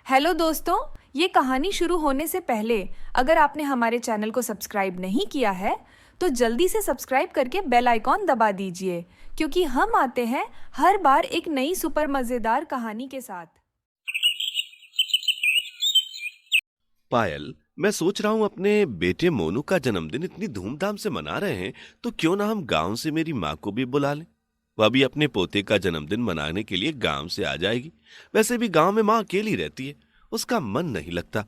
Hello दोस्तों, ये कहानी शुरू होने से पहले अगर आपने हमारे चैनल को सब्सक्राइब नहीं किया है तो जल्दी से सब्सक्राइब करके बेल आइकॉन दबा दीजिए, क्योंकि हम आते हैं हर बार एक नई सुपर मज़ेदार कहानी के साथ। पायल, मैं सोच रहा हूँ अपने बेटे मोनू का जन्मदिन इतनी धूमधाम से मना रहे हैं तो क्यों ना हम गांव से मेरी माँ को भी बुला लें। वह भी अपने पोते का जन्मदिन मनाने के लिए गांव से आ जाएगी। वैसे भी गांव में माँ अकेली रहती है, उसका मन नहीं लगता।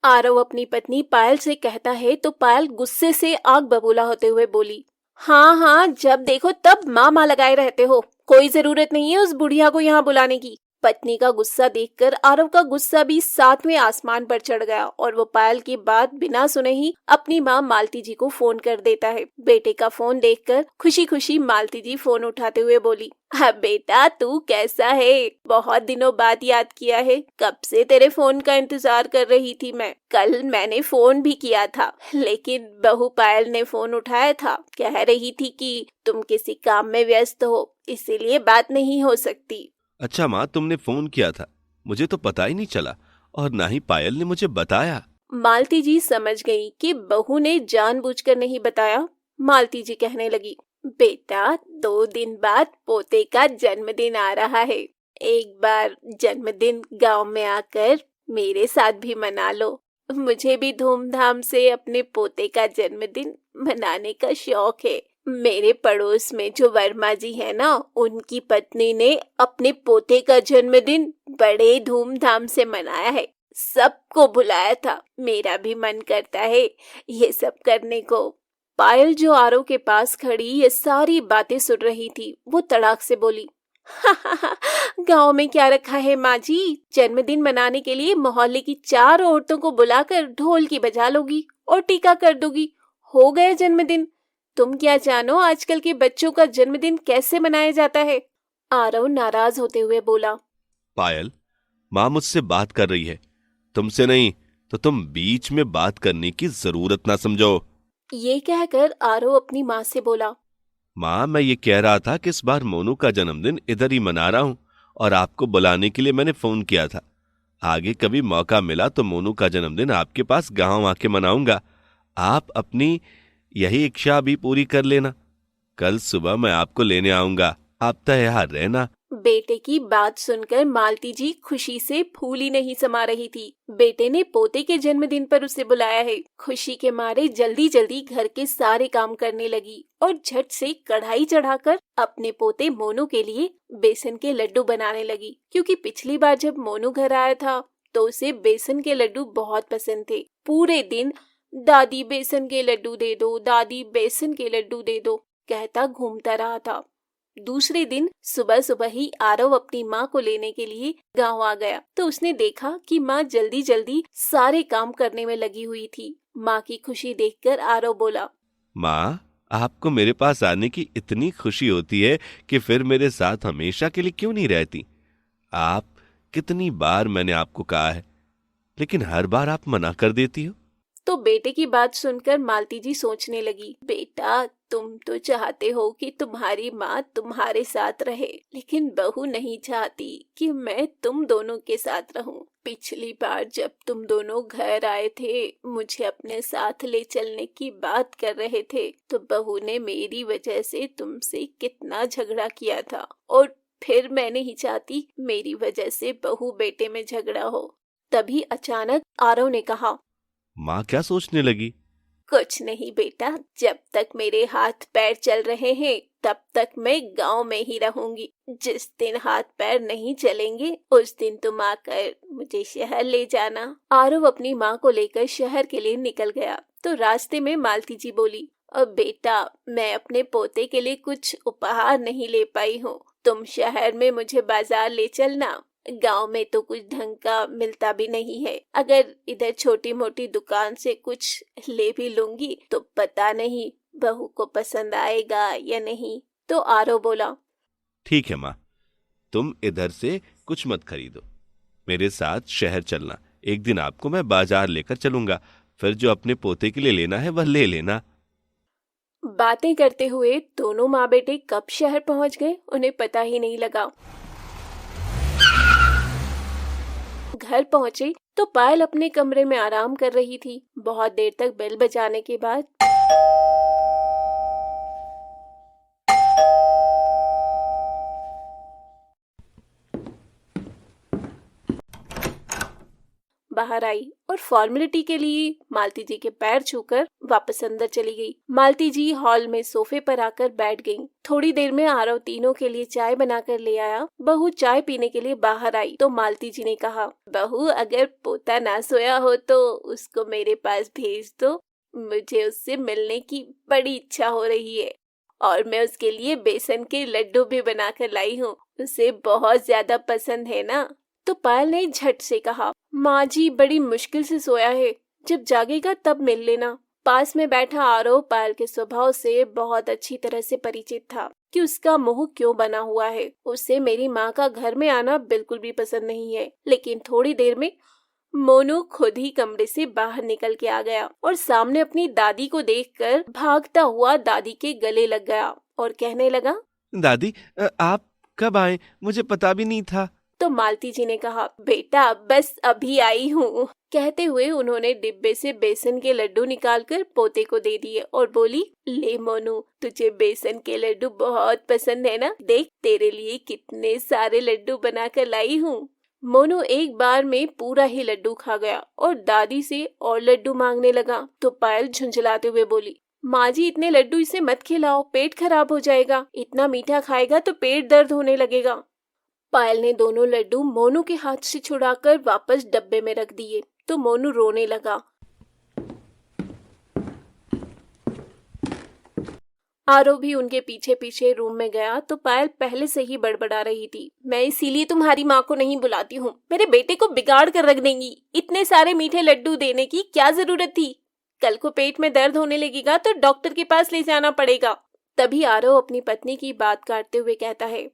आरव अपनी पत्नी पायल से कहता है तो पायल गुस्से से आग बबूला होते हुए बोली, हाँ हाँ, जब देखो तब माँ लगाए रहते हो। कोई जरूरत नहीं है उस बुढ़िया को यहाँ बुलाने की। पत्नी का गुस्सा देखकर आरव का गुस्सा भी सातवें आसमान पर चढ़ गया और वो पायल की बात बिना सुने ही अपनी माँ मालती जी को फोन कर देता है। बेटे का फोन देखकर खुशी खुशी मालती जी फोन उठाते हुए बोली, हाँ बेटा, तू कैसा है? बहुत दिनों बाद याद किया है। कब से तेरे फोन का इंतजार कर रही थी मैं। कल मैंने फोन भी किया था, लेकिन बहू पायल ने फोन उठाया था। कह रही थी कि तुम किसी काम में व्यस्त हो, इसीलिए बात नहीं हो सकती। अच्छा माँ, तुमने फोन किया था, मुझे तो पता ही नहीं चला और ना ही पायल ने मुझे बताया। मालती जी समझ गई कि बहू ने जानबूझकर नहीं बताया। मालती जी कहने लगी, बेटा, 2 दिन बाद पोते का जन्मदिन आ रहा है। एक बार जन्मदिन गांव में आकर मेरे साथ भी मना लो। मुझे भी धूमधाम से अपने पोते का जन्मदिन मनाने का शौक है। मेरे पड़ोस में जो वर्मा जी है ना, उनकी पत्नी ने अपने पोते का जन्मदिन बड़े धूमधाम से मनाया है। सबको बुलाया था। मेरा भी मन करता है ये सब करने को। पायल जो आरव के पास खड़ी ये सारी बातें सुन रही थी, वो तड़ाक से बोली, गांव में क्या रखा है माँ जी? जन्मदिन मनाने के लिए मोहल्ले की 4 औरतों को बुलाकर ढोल की बजा लोगी और टीका कर दोगी, हो गया जन्मदिन। तुम क्या जानो आजकल के बच्चों का जन्मदिन कैसे मनाया जाता है? आरव नाराज होते हुए बोला, पायल, माँ मुझसे बात कर रही है, तुमसे नहीं, तो तुम बीच में बात करने की जरूरत ना समझो। ये कहकर आरव अपनी माँ से बोला, माँ, मैं ये कह रहा था कि इस बार मोनू का जन्मदिन इधर ही मना रहा हूँ और आपको बुलाने के लिए मैंने फोन किया था। आगे कभी मौका मिला तो मोनू का जन्मदिन आपके पास गांव आके मनाऊंगा। आप अपनी यही इच्छा भी पूरी कर लेना। कल सुबह मैं आपको लेने आऊंगा, आप तैयार रहना। बेटे की बात सुनकर मालती जी खुशी से फूल ही नहीं समा रही थी। बेटे ने पोते के जन्मदिन पर उसे बुलाया है। खुशी के मारे जल्दी जल्दी घर के सारे काम करने लगी और झट से कढ़ाई चढ़ाकर अपने पोते मोनू के लिए बेसन के लड्डू बनाने लगी, क्योंकि पिछली बार जब मोनू घर आया था तो उसे बेसन के लड्डू बहुत पसंद थे। पूरे दिन दादी बेसन के लड्डू दे दो, दादी बेसन के लड्डू दे दो कहता घूमता रहा था। दूसरे दिन सुबह सुबह ही आरव अपनी माँ को लेने के लिए गांव आ गया तो उसने देखा कि माँ जल्दी जल्दी सारे काम करने में लगी हुई थी। माँ की खुशी देखकर आरव बोला, माँ, आपको मेरे पास आने की इतनी खुशी होती है कि फिर मेरे साथ हमेशा के लिए क्यों नहीं रहती? आप, कितनी बार मैंने आपको कहा है, लेकिन हर बार आप मना कर देती हो। तो बेटे की बात सुनकर मालती जी सोचने लगी, बेटा, तुम तो चाहते हो कि तुम्हारी माँ तुम्हारे साथ रहे, लेकिन बहू नहीं चाहती कि मैं तुम दोनों के साथ रहूं। पिछली बार जब तुम दोनों घर आए थे, मुझे अपने साथ ले चलने की बात कर रहे थे, तो बहू ने मेरी वजह से तुमसे कितना झगड़ा किया था और फिर मैं नहीं चाहती मेरी वजह से बहू बेटे में झगड़ा हो। तभी अचानक आरव ने कहा, माँ क्या सोचने लगी? कुछ नहीं बेटा, जब तक मेरे हाथ पैर चल रहे हैं तब तक मैं गांव में ही रहूंगी। जिस दिन हाथ पैर नहीं चलेंगे उस दिन तुम आकर मुझे शहर ले जाना। आरव अपनी माँ को लेकर शहर के लिए निकल गया तो रास्ते में मालती जी बोली, अब बेटा, मैं अपने पोते के लिए कुछ उपहार नहीं ले पाई हूँ। तुम शहर में मुझे बाजार ले चलना। गांव में तो कुछ ढंग का मिलता भी नहीं है। अगर इधर छोटी मोटी दुकान से कुछ ले भी लूंगी तो पता नहीं बहू को पसंद आएगा या नहीं। तो आरव बोला, ठीक है माँ, तुम इधर से कुछ मत खरीदो, मेरे साथ शहर चलना। एक दिन आपको मैं बाजार लेकर चलूंगा, फिर जो अपने पोते के लिए लेना है वह ले लेना। बातें करते हुए दोनों माँ बेटे कब शहर पहुंच गए उन्हें पता ही नहीं लगा। घर पहुंचे तो पायल अपने कमरे में आराम कर रही थी। बहुत देर तक बेल बजाने के बाद बाहर आई और फॉर्मेलिटी के लिए मालती जी के पैर छूकर वापस अंदर चली गई। मालती जी हॉल में सोफे पर आकर बैठ गईं। थोड़ी देर में आरव तीनों के लिए चाय बनाकर ले आया। बहू चाय पीने के लिए बाहर आई तो मालती जी ने कहा, बहू अगर पोता ना सोया हो तो उसको मेरे पास भेज दो, मुझे उससे मिलने की बड़ी इच्छा हो रही है और मैं उसके लिए बेसन के लड्डू भी बनाकर लाई हूँ, उसे बहुत ज्यादा पसंद है ना। तो पायल ने झट से कहा, माँ जी बड़ी मुश्किल से सोया है, जब जागेगा तब मिल लेना। पास में बैठा आरव पायल के स्वभाव से बहुत अच्छी तरह से परिचित था कि उसका मुंह क्यों बना हुआ है। उसे मेरी माँ का घर में आना बिल्कुल भी पसंद नहीं है। लेकिन थोड़ी देर में मोनू खुद ही कमरे से बाहर निकल के आ गया और सामने अपनी दादी को देखकर भागता हुआ दादी के गले लग गया और कहने लगा, दादी आप कब आए, मुझे पता भी नहीं था। तो मालती जी ने कहा, बेटा बस अभी आई हूँ। कहते हुए उन्होंने डिब्बे से बेसन के लड्डू निकालकर पोते को दे दिए और बोली, ले मोनू, तुझे बेसन के लड्डू बहुत पसंद है ना, देख तेरे लिए कितने सारे लड्डू बनाकर लाई हूँ। मोनू एक बार में पूरा ही लड्डू खा गया और दादी से और लड्डू मांगने लगा। तो पायल झुंझलाते हुए बोली, माँ जी इतने लड्डू इसे मत खिलाओ, पेट खराब हो जाएगा, इतना मीठा खाएगा तो पेट दर्द होने लगेगा। पायल ने दोनों लड्डू मोनू के हाथ से छुड़ाकर वापस डब्बे में रख दिए तो मोनू रोने लगा। आरव भी उनके पीछे पीछे रूम में गया तो पायल पहले से ही बड़बड़ा रही थी, मैं इसीलिए तुम्हारी माँ को नहीं बुलाती हूँ, मेरे बेटे को बिगाड़ कर रख देंगी, इतने सारे मीठे लड्डू देने की क्या जरूरत थी, कल को पेट में दर्द होने लगेगा तो डॉक्टर के पास ले जाना पड़ेगा। तभी आरव अपनी पत्नी की बात काटते हुए कहता है,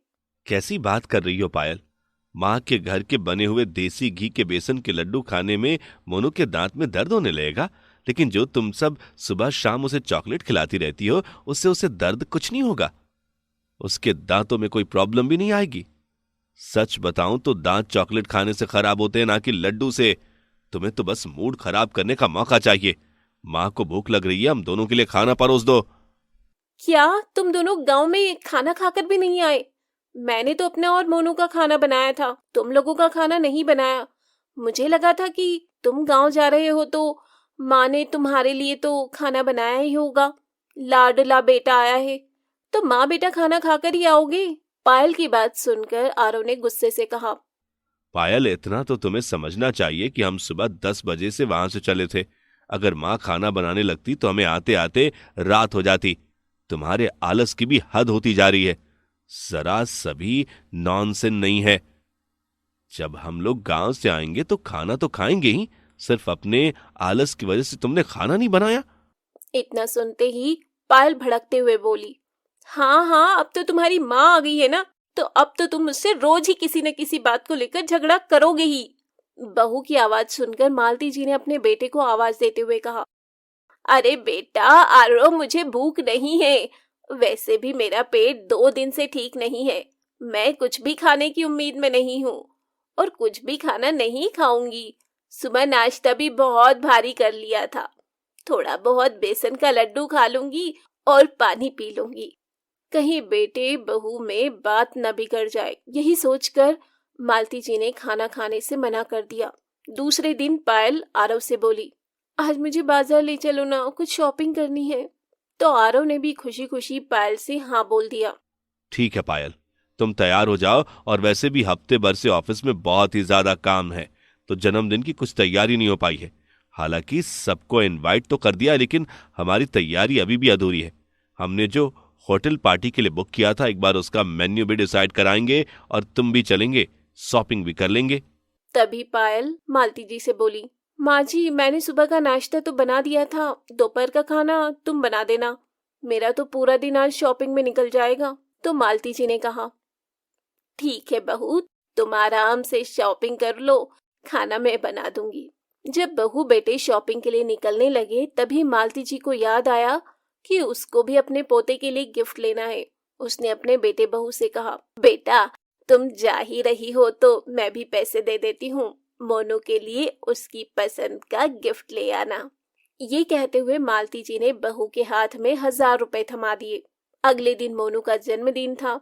कैसी बात कर रही हो पायल, माँ के घर के बने हुए देसी घी के बेसन के लड्डू खाने में मोनू के दांत में दर्द होने लगेगा, लेकिन जो तुम सब सुबह शाम उसे चॉकलेट खिलाती रहती हो उससे उसे दर्द कुछ नहीं होगा, उसके दांतों में कोई प्रॉब्लम भी नहीं आएगी। सच बताऊं तो दांत चॉकलेट खाने से खराब होते हैं, ना कि लड्डू से। तुम्हें तो बस मूड खराब करने का मौका चाहिए। माँ को भूख लग रही है, हम दोनों के लिए खाना परोस दो। क्या तुम दोनों गांव में खाना खाकर भी नहीं आए? मैंने तो अपना और मोनू का खाना बनाया था, तुम लोगों का खाना नहीं बनाया। मुझे लगा था कि तुम गांव जा रहे हो तो माँ ने तुम्हारे लिए तो खाना बनाया ही होगा, लाडला बेटा आया है तो माँ बेटा खाना खाकर ही आओगे। पायल की बात सुनकर आरव ने गुस्से से कहा, पायल इतना तो तुम्हें समझना चाहिए कि हम सुबह 10 बजे से वहां से चले थे। अगर माँ खाना बनाने लगती तो हमें आते आते रात हो जाती। तुम्हारे आलस की भी हद होती जा रही है, जरा सभी नॉनसेंस नहीं है। जब हम लोग गांव से आएंगे तो खाना तो खाएंगे ही, सिर्फ अपने आलस की वजह से तुमने खाना नहीं बनाया। इतना सुनते ही पायल भड़कते हुए बोली, हाँ हाँ अब तो तुम्हारी माँ आ गई है ना, तो अब तो तुम मुझसे रोज ही किसी न किसी बात को लेकर झगड़ा करोगे ही। बहू की आवाज सुनकर मालती जी ने अपने बेटे को आवाज देते हुए कहा, अरे बेटा आरव, मुझे भूख नहीं है, वैसे भी मेरा पेट 2 दिन से ठीक नहीं है, मैं कुछ भी खाने की उम्मीद में नहीं हूँ और कुछ भी खाना नहीं खाऊंगी। सुबह नाश्ता भी बहुत भारी कर लिया था, थोड़ा बहुत बेसन का लड्डू खा लूंगी और पानी पी लूंगी, कहीं बेटे बहू में बात न बिगड़ जाए। यही सोचकर मालती जी ने खाना खाने से मना कर दिया। दूसरे दिन पायल आरव से बोली, आज मुझे बाजार ले चलो ना, कुछ शॉपिंग करनी है। तो आरव ने भी खुशी खुशी पायल से हाँ बोल दिया। ठीक है पायल, तुम तैयार हो जाओ, और वैसे भी हफ्ते भर से ऑफिस में बहुत ही ज्यादा काम है, तो जन्मदिन की कुछ तैयारी नहीं हो पाई है। हालांकि सबको इनवाइट तो कर दिया, लेकिन हमारी तैयारी अभी भी अधूरी है। हमने जो होटल पार्टी के लिए बुक किया था, एक बार उसका मेन्यू भी डिसाइड कराएंगे और तुम भी चलेंगे, शॉपिंग भी कर लेंगे। तभी पायल मालती जी से बोली, माँ जी मैंने सुबह का नाश्ता तो बना दिया था, दोपहर का खाना तुम बना देना, मेरा तो पूरा दिन आज शॉपिंग में निकल जाएगा। तो मालती जी ने कहा, ठीक है बहू, तुम आराम से शॉपिंग कर लो, खाना मैं बना दूंगी। जब बहू बेटे शॉपिंग के लिए निकलने लगे तभी मालती जी को याद आया कि उसको भी अपने पोते के लिए गिफ्ट लेना है। उसने अपने बेटे बहू से कहा, बेटा तुम जा ही रही हो तो मैं भी पैसे दे देती हूँ, मोनू के लिए उसकी पसंद का गिफ्ट ले आना। ये कहते हुए मालती जी ने बहू के हाथ में 1000 रुपए थमा दिए। अगले दिन मोनू का जन्मदिन था।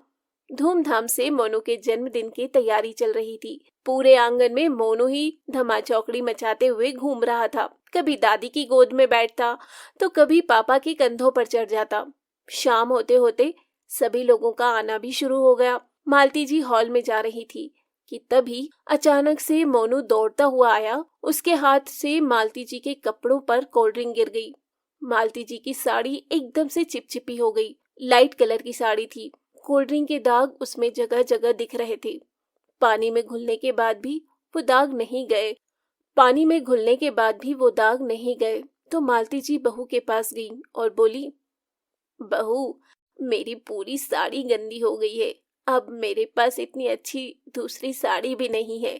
धूमधाम से मोनू के जन्मदिन की तैयारी चल रही थी। पूरे आंगन में मोनू ही धमाचौकड़ी मचाते हुए घूम रहा था। कभी दादी की गोद में बैठता तो कभी पापा के कंधों पर चढ़ जाता। शाम होते होते सभी लोगों का आना भी शुरू हो गया। मालती जी हॉल में जा रही थी कि तभी अचानक से मोनू दौड़ता हुआ आया। उसके हाथ से मालती जी के कपड़ों पर कोल्ड ड्रिंक गिर गई। मालती जी की साड़ी एकदम से चिपचिपी हो गई। लाइट कलर की साड़ी थी। कोल्ड ड्रिंक के दाग उसमें जगह जगह दिख रहे थे। पानी में घुलने के बाद भी वो दाग नहीं गए। तो मालती जी बहू के पास गई और बोली, बहू, मेरी पूरी साड़ी गंदी हो गई है। अब मेरे पास इतनी अच्छी दूसरी साड़ी भी नहीं है।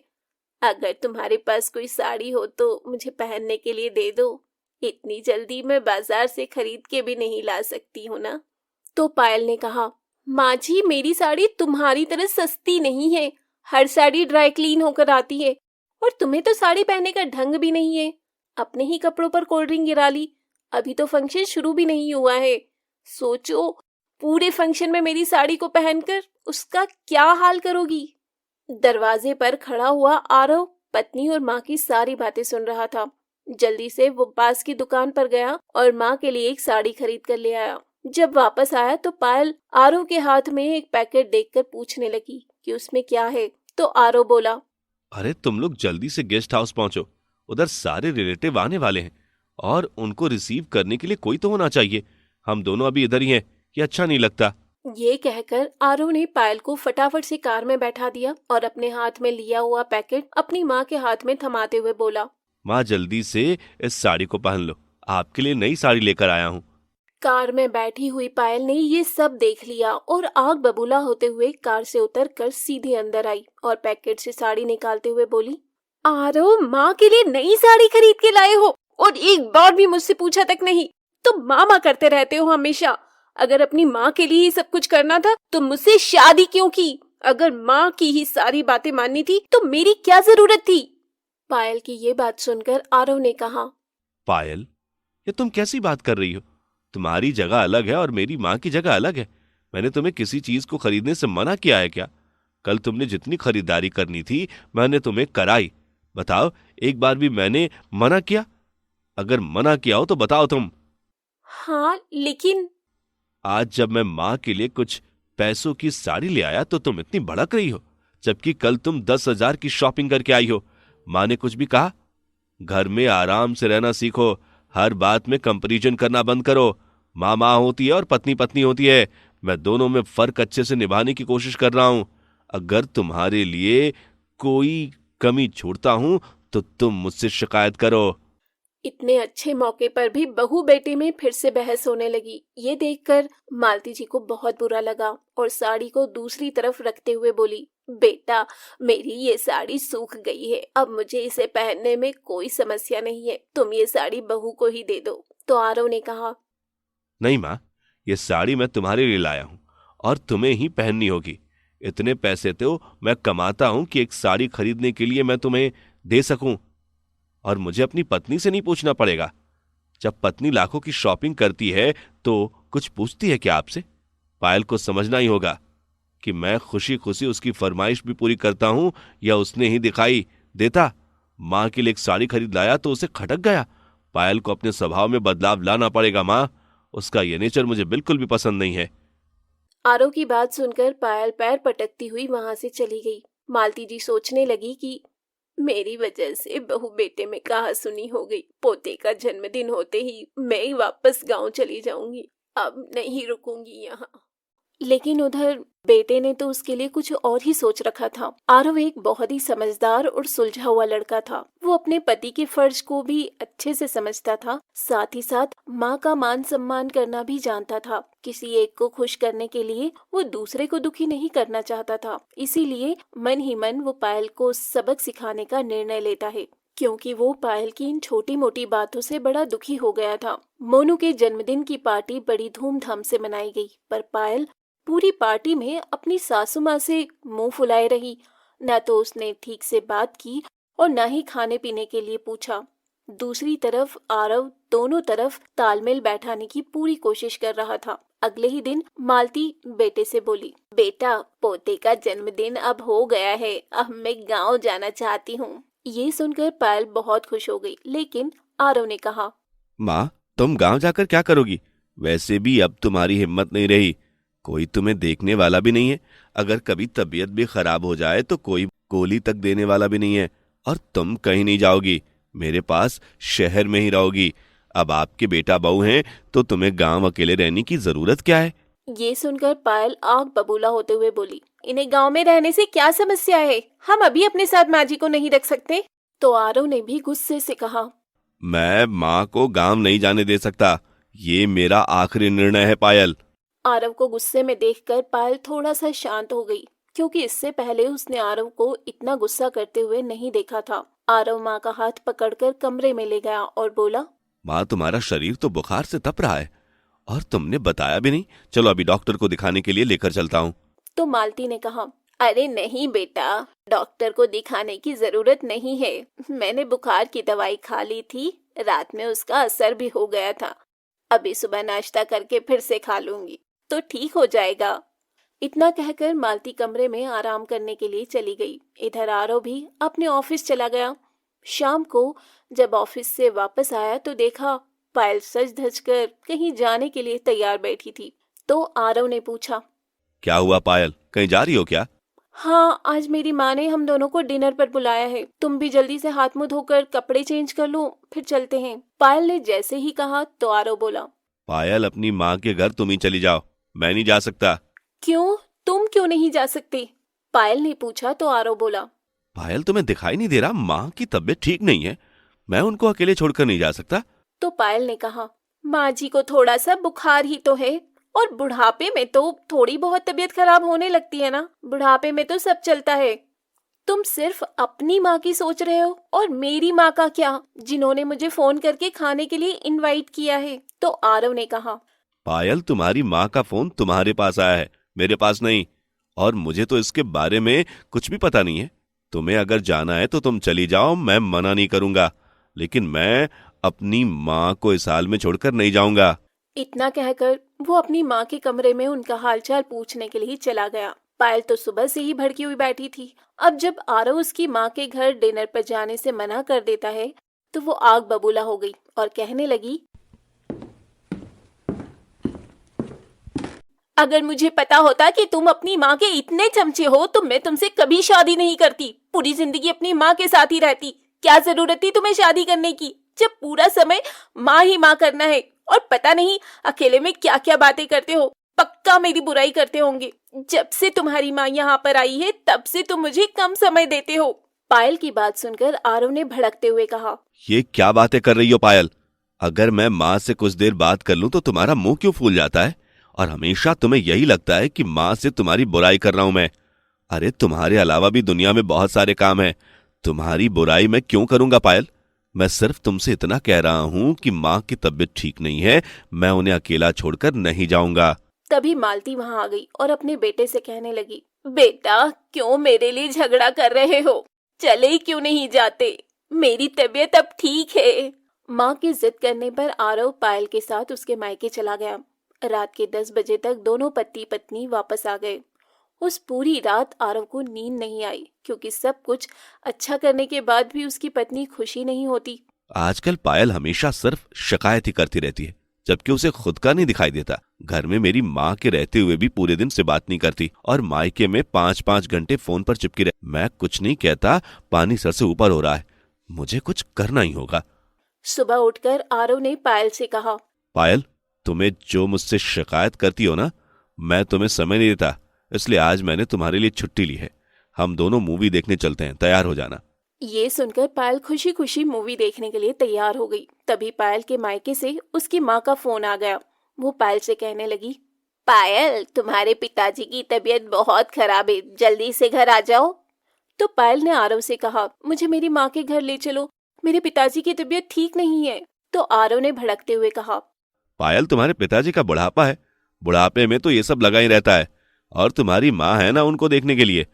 अगर तुम्हारे पास कोई साड़ी हो तो मुझे पहनने के लिए दे दो। इतनी जल्दी मैं बाजार से खरीद के भी नहीं ला सकती हूँ ना। तो पायल ने कहा, माँ जी, मेरी साड़ी तुम्हारी तरह सस्ती नहीं है। हर साड़ी ड्राई क्लीन होकर आती है और तुम्हें तो साड़ी पहनने का ढंग भी नहीं है। अपने ही कपड़ों पर कोल्ड ड्रिंक गिरा ली। अभी तो फंक्शन शुरू भी नहीं हुआ है। सोचो, पूरे फंक्शन में मेरी साड़ी को पहनकर उसका क्या हाल करोगी। दरवाजे पर खड़ा हुआ आरव पत्नी और माँ की सारी बातें सुन रहा था। जल्दी से वो पास की दुकान पर गया और माँ के लिए एक साड़ी खरीद कर ले आया। जब वापस आया तो पायल आरव के हाथ में एक पैकेट देखकर पूछने लगी कि उसमें क्या है। तो आरव बोला, अरे तुम लोग जल्दी से गेस्ट हाउस पहुंचो, उधर सारे रिलेटिव आने वाले हैं और उनको रिसीव करने के लिए कोई तो होना चाहिए। हम दोनों अभी इधर ही हैं, ये अच्छा नहीं लगता। ये कहकर आरव ने पायल को फटाफट से कार में बैठा दिया और अपने हाथ में लिया हुआ पैकेट अपनी माँ के हाथ में थमाते हुए बोला, माँ जल्दी से इस साड़ी को पहन लो, आपके लिए नई साड़ी लेकर आया हूँ। कार में बैठी हुई पायल ने ये सब देख लिया और आग बबूला होते हुए कार से उतरकर सीधे अंदर आई और पैकेट से साड़ी निकालते हुए बोली, आरव, माँ के लिए नई साड़ी खरीद के लाए हो और एक बार भी मुझसे पूछा तक नहीं। तुम मामा करते रहते हो हमेशा। अगर अपनी माँ के लिए ही सब कुछ करना था तो मुझसे शादी क्यों की? अगर माँ की ही सारी बातें माननी थी तो मेरी क्या जरूरत थी? पायल की ये बात सुनकर आरव ने कहा, पायल, ये तुम कैसी बात कर रही हो? तुम्हारी जगह अलग है और मेरी माँ की जगह अलग है। मैंने तुम्हें किसी चीज को खरीदने से मना किया है क्या? कल तुमने जितनी खरीदारी करनी थी मैंने तुम्हें कराई। बताओ, एक बार भी मैंने मना किया? अगर मना किया हो तो बताओ तुम। हाँ, लेकिन आज जब मैं माँ के लिए कुछ पैसों की साड़ी ले आया तो तुम इतनी भड़क रही हो, जबकि कल तुम 10,000 की शॉपिंग करके आई हो। माँ ने कुछ भी कहा? घर में आराम से रहना सीखो, हर बात में कंपैरिजन करना बंद करो। माँ माँ होती है और पत्नी पत्नी होती है। मैं दोनों में फर्क अच्छे से निभाने की कोशिश कर रहा हूं। अगर तुम्हारे लिए कोई कमी छोड़ता हूं तो तुम मुझसे शिकायत करो। इतने अच्छे मौके पर भी बहू बेटे में फिर से बहस होने लगी। ये देखकर मालती जी को बहुत बुरा लगा और साड़ी को दूसरी तरफ रखते हुए बोली, बेटा, मेरी ये साड़ी सूख गई है। अब मुझे इसे पहनने में कोई समस्या नहीं है। तुम ये साड़ी बहू को ही दे दो। तो आरव ने कहा, नहीं माँ, ये साड़ी मैं तुम्हारे लिए लाया हूं और तुम्हें ही पहननी होगी। इतने पैसे तो मैं कमाता हूं कि एक साड़ी खरीदने के लिए मैं तुम्हें दे सकूं, और मुझे अपनी पत्नी से नहीं पूछना पड़ेगा। जब पत्नी लाखों की शॉपिंग करती है तो कुछ पूछती है क्या आपसे? पायल को समझना ही होगा कि मैं खुशी खुशी उसकी फरमाइश भी पूरी करता हूं या उसने ही दिखाई देता। माँ के लिए एक साड़ी खरीद लाया तो उसे खटक गया। पायल को अपने स्वभाव में बदलाव लाना पड़ेगा माँ, उसका ये नेचर मुझे बिल्कुल भी पसंद नहीं है। आरव की बात सुनकर पायल पैर पटकती हुई वहां से चली गई। मालती जी सोचने लगी कि मेरी वजह से बहू बेटे में कहासुनी हो गई। पोते का जन्मदिन होते ही मैं वापस गांव चली जाऊंगी। अब नहीं रुकूंगी यहाँ। लेकिन उधर बेटे ने तो उसके लिए कुछ और ही सोच रखा था। आरव एक बहुत ही समझदार और सुलझा हुआ लड़का था। वो अपने पति के फर्ज को भी अच्छे से समझता था, साथ ही साथ माँ का मान सम्मान करना भी जानता था। किसी एक को खुश करने के लिए वो दूसरे को दुखी नहीं करना चाहता था। इसीलिए मन ही मन वो पायल को सबक सिखाने का निर्णय लेता है, क्योंकि वो पायल की इन छोटी मोटी बातों से बड़ा दुखी हो गया था। मोनू के जन्मदिन की पार्टी बड़ी धूमधाम से मनाई गई, पर पायल पूरी पार्टी में अपनी सासू माँ से मुंह फुलाए रही। न तो उसने ठीक से बात की और न ही खाने पीने के लिए पूछा। दूसरी तरफ आरव दोनों तरफ तालमेल बैठाने की पूरी कोशिश कर रहा था। अगले ही दिन मालती बेटे से बोली, बेटा, पोते का जन्मदिन अब हो गया है, अब मैं गांव जाना चाहती हूँ। ये सुनकर पायल बहुत खुश हो गई, लेकिन आरव ने कहा, माँ, तुम गांव जाकर क्या करोगी? वैसे भी अब तुम्हारी हिम्मत नहीं रही, कोई तुम्हें देखने वाला भी नहीं है। अगर कभी तबीयत भी खराब हो जाए तो कोई गोली तक देने वाला भी नहीं है, और तुम कहीं नहीं जाओगी, मेरे पास शहर में ही रहोगी। अब आपके बेटा बहू हैं तो तुम्हें गांव अकेले रहने की जरूरत क्या है? ये सुनकर पायल आग बबूला होते हुए बोली, इन्हें गांव में रहने से क्या समस्या है? हम अभी अपने साथ माँ जी को नहीं रख सकते? तो आरव ने भी गुस्से से कहा, मैं माँ को गांव नहीं जाने दे सकता, ये मेरा आखिरी निर्णय है पायल। आरव को गुस्से में देखकर पायल थोड़ा सा शांत हो गई, क्योंकि इससे पहले उसने आरव को इतना गुस्सा करते हुए नहीं देखा था। आरव माँ का हाथ पकड़कर कमरे में ले गया और बोला, माँ, तुम्हारा शरीर तो बुखार से तप रहा है और तुमने बताया भी नहीं। चलो अभी डॉक्टर को दिखाने के लिए लेकर चलता हूँ। तो मालती ने कहा, अरे नहीं बेटा, डॉक्टर को दिखाने की जरूरत नहीं है। मैंने बुखार की दवाई खा ली थी, रात में उसका असर भी हो गया था। अभी सुबह नाश्ता करके फिर से खा लूंगी तो ठीक हो जाएगा। इतना कहकर मालती कमरे में आराम करने के लिए चली गई। इधर आरव भी अपने ऑफिस चला गया। शाम को जब ऑफिस से वापस आया तो देखा पायल सज धज कर कहीं जाने के लिए तैयार बैठी थी। तो आरव ने पूछा, क्या हुआ पायल, कहीं जा रही हो क्या? हाँ, आज मेरी माँ ने हम दोनों को डिनर पर बुलाया है। तुम भी जल्दी से हाथ मुंह धोकर कपड़े चेंज कर लो, फिर चलते हैं। पायल ने जैसे ही कहा तो आरव बोला, पायल, अपनी माँ के घर तुम ही चली जाओ, मैं नहीं जा सकता। क्यों? तुम क्यों नहीं जा सकते? पायल ने पूछा तो आरव बोला, पायल, तुम्हें दिखाई नहीं दे रहा माँ की तबीयत ठीक नहीं है, मैं उनको अकेले छोड़कर नहीं जा सकता। तो पायल ने कहा, माँ जी को थोड़ा सा बुखार ही तो है, और बुढ़ापे में तो थोड़ी बहुत तबीयत खराब होने लगती है ना। बुढ़ापे में तो सब चलता है। तुम सिर्फ अपनी माँ की सोच रहे हो, और मेरी माँ का क्या, जिन्होंने मुझे फोन करके खाने के लिए इनवाइट किया है। तो आरव ने कहा, पायल, तुम्हारी माँ का फोन तुम्हारे पास आया है, मेरे पास नहीं, और मुझे तो इसके बारे में कुछ भी पता नहीं है। तुम्हें अगर जाना है तो तुम चली जाओ, मैं मना नहीं करूंगा, लेकिन मैं अपनी माँ को इस हाल में छोड़कर नहीं जाऊंगा। इतना कहकर वो अपनी माँ के कमरे में उनका हालचाल पूछने के लिए चला गया। पायल तो सुबह से ही भड़की हुई बैठी थी। अब जब आरव उसकी माँ के घर डिनर पर जाने से मना कर देता है तो वो आग बबूला हो गई और कहने लगी, अगर मुझे पता होता कि तुम अपनी माँ के इतने चमचे हो तो मैं तुमसे कभी शादी नहीं करती, पूरी जिंदगी अपनी माँ के साथ ही रहती। क्या जरूरत थी तुम्हें शादी करने की, जब पूरा समय माँ ही माँ करना है। और पता नहीं अकेले में क्या क्या बातें करते हो, पक्का मेरी बुराई करते होंगे। जब से तुम्हारी माँ यहाँ पर आई है तब से तुम मुझे कम समय देते हो। पायल की बात सुनकर आरव ने भड़कते हुए कहा, ये क्या बातें कर रही हो पायल? अगर मैं माँ से कुछ देर बात कर लूं तो तुम्हारा मुंह क्यों फूल जाता है, और हमेशा तुम्हें यही लगता है कि माँ से तुम्हारी बुराई कर रहा हूं मैं। अरे तुम्हारे अलावा भी दुनिया में बहुत सारे काम हैं, तुम्हारी बुराई मैं क्यों करूंगा पायल? मैं सिर्फ तुमसे इतना कह रहा हूं कि माँ की तबीयत ठीक नहीं है, मैं उन्हें अकेला छोड़कर नहीं जाऊंगा। तभी मालती वहां आ गई और अपने बेटे से कहने लगी, बेटा, क्यों मेरे लिए झगड़ा कर रहे हो? चले ही क्यों नहीं जाते? मेरी तबीयत अब ठीक है। माँ की जिद करने पर आरव पायल के साथ उसके मायके चला गया। रात के 10 बजे तक दोनों पति पत्नी वापस आ गए। उस पूरी रात आरव को नींद नहीं आई, क्योंकि सब कुछ अच्छा करने के बाद भी उसकी पत्नी खुशी नहीं होती। आजकल पायल हमेशा सिर्फ शिकायत ही करती रहती है, जबकि उसे खुद का नहीं दिखाई देता। घर में मेरी माँ के रहते हुए भी पूरे दिन से बात नहीं करती, और मायके में 5-5 घंटे फोन पर चिपकी रहे। मैं कुछ नहीं कहता, पानी सर से ऊपर हो रहा है, मुझे कुछ करना ही होगा। सुबह उठकर आरव ने पायल से कहा, पायल, तुम्हें जो मुझसे शिकायत करती हो ना, मैं तुम्हें समय नहीं देता, इसलिए आज मैंने तुम्हारे लिए छुट्टी ली है। हम दोनों मूवी देखने चलते हैं, तैयार हो जाना। ये सुनकर पायल खुशी खुशी मूवी देखने के लिए तैयार हो गई। तभी पायल के मायके से उसकी माँ का फोन आ गया। वो पायल से कहने लगी, पायल, तुम्हारे पिताजी की तबीयत बहुत खराब है, जल्दी से घर आ जाओ। तो पायल ने आरव से कहा, मुझे मेरी माँ के घर ले चलो, मेरे पिताजी की तबीयत ठीक नहीं है। तो आरव ने भड़कते हुए कहा, पायल, तुम्हारे पिताजी का बुढ़ापा है, बुढ़ापे में तो ये सब लगा ही रहता है, और तुम्हारी माँ है ना उनको देखने के लिए।